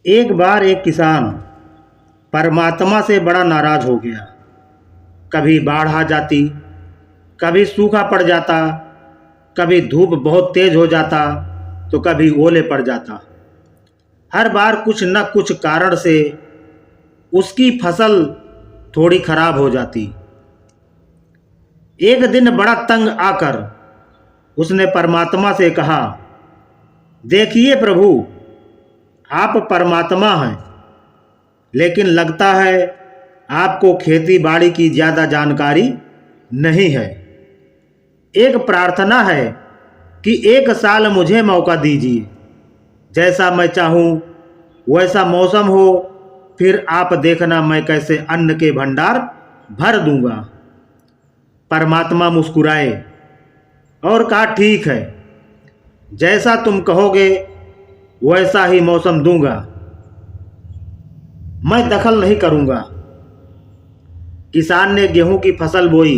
एक बार एक किसान परमात्मा से बड़ा नाराज हो गया। कभी बाढ़ आ जाती, कभी सूखा पड़ जाता, कभी धूप बहुत तेज हो जाता, तो कभी ओले पड़ जाता। हर बार कुछ न कुछ कारण से उसकी फसल थोड़ी खराब हो जाती। एक दिन बड़ा तंग आकर उसने परमात्मा से कहा, देखिए प्रभु, आप परमात्मा हैं, लेकिन लगता है आपको खेती बाड़ी की ज़्यादा जानकारी नहीं है। एक प्रार्थना है कि एक साल मुझे मौका दीजिए, जैसा मैं चाहूँ वैसा मौसम हो, फिर आप देखना मैं कैसे अन्न के भंडार भर दूंगा। परमात्मा मुस्कुराए और कहा, ठीक है, जैसा तुम कहोगे वैसा ही मौसम दूंगा, मैं दखल नहीं करूंगा। किसान ने गेहूं की फसल बोई।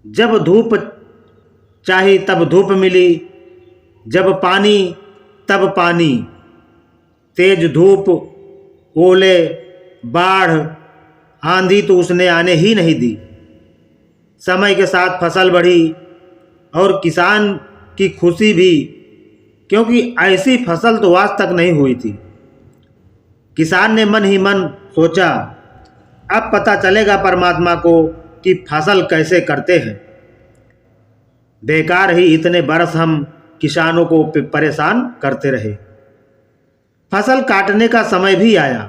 जब धूप चाही तब धूप मिली, जब पानी तब पानी। तेज धूप, ओले, बाढ़, आंधी तो उसने आने ही नहीं दी। समय के साथ फसल बढ़ी और किसान की खुशी भी, क्योंकि ऐसी फसल तो आज तक नहीं हुई थी। किसान ने मन ही मन सोचा, अब पता चलेगा परमात्मा को कि फसल कैसे करते हैं। बेकार ही इतने बरस हम किसानों को परेशान करते रहे। फसल काटने का समय भी आया।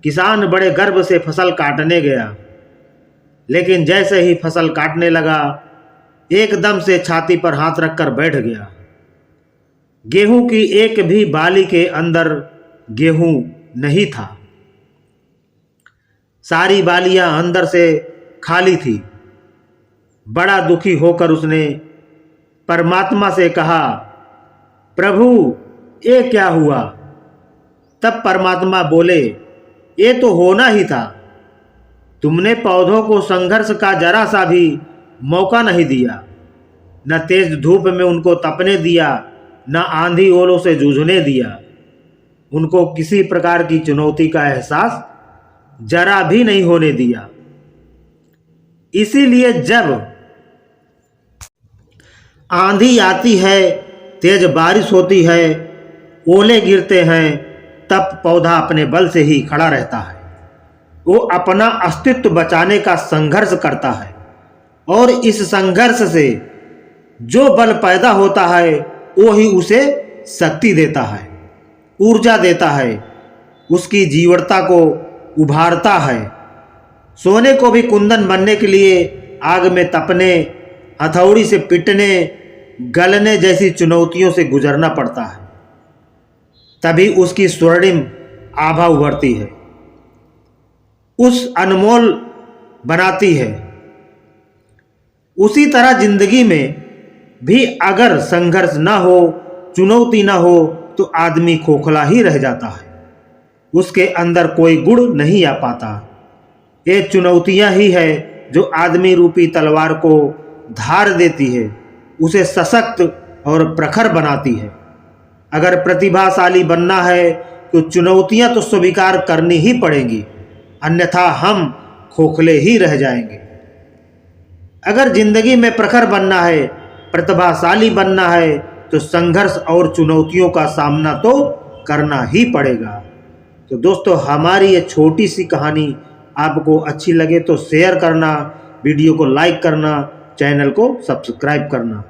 किसान बड़े गर्व से फसल काटने गया, लेकिन जैसे ही फसल काटने लगा, एकदम से छाती पर हाथ रखकर बैठ गया। गेहूं की एक भी बाली के अंदर गेहूं नहीं था। सारी बालियां अंदर से खाली थी। बड़ा दुखी होकर उसने परमात्मा से कहा, प्रभु, ये क्या हुआ? तब परमात्मा बोले, ये तो होना ही था। तुमने पौधों को संघर्ष का जरा सा भी मौका नहीं दिया। न तेज धूप में उनको तपने दिया, न आंधी ओलों से जूझने दिया। उनको किसी प्रकार की चुनौती का एहसास जरा भी नहीं होने दिया। इसीलिए जब आंधी आती है, तेज बारिश होती है, ओले गिरते हैं, तब पौधा अपने बल से ही खड़ा रहता है। वो अपना अस्तित्व बचाने का संघर्ष करता है, और इस संघर्ष से जो बल पैदा होता है वो ही उसे शक्ति देता है, ऊर्जा देता है, उसकी जीवटता को उभारता है। सोने को भी कुंदन बनने के लिए आग में तपने, हथौड़ी से पिटने, गलने जैसी चुनौतियों से गुजरना पड़ता है, तभी उसकी स्वर्णिम आभा उभरती है, उस अनमोल बनाती है। उसी तरह जिंदगी में भी अगर संघर्ष ना हो, चुनौती ना हो, तो आदमी खोखला ही रह जाता है। उसके अंदर कोई गुण नहीं आ पाता। ये चुनौतियां ही है जो आदमी रूपी तलवार को धार देती है, उसे सशक्त और प्रखर बनाती है। अगर प्रतिभाशाली बनना है तो चुनौतियां तो स्वीकार करनी ही पड़ेंगी, अन्यथा हम खोखले ही रह जाएंगे। अगर जिंदगी में प्रखर बनना है, प्रतिभाशाली बनना है, तो संघर्ष और चुनौतियों का सामना तो करना ही पड़ेगा। तो दोस्तों, हमारी ये छोटी सी कहानी आपको अच्छी लगे तो शेयर करना, वीडियो को लाइक करना, चैनल को सब्सक्राइब करना।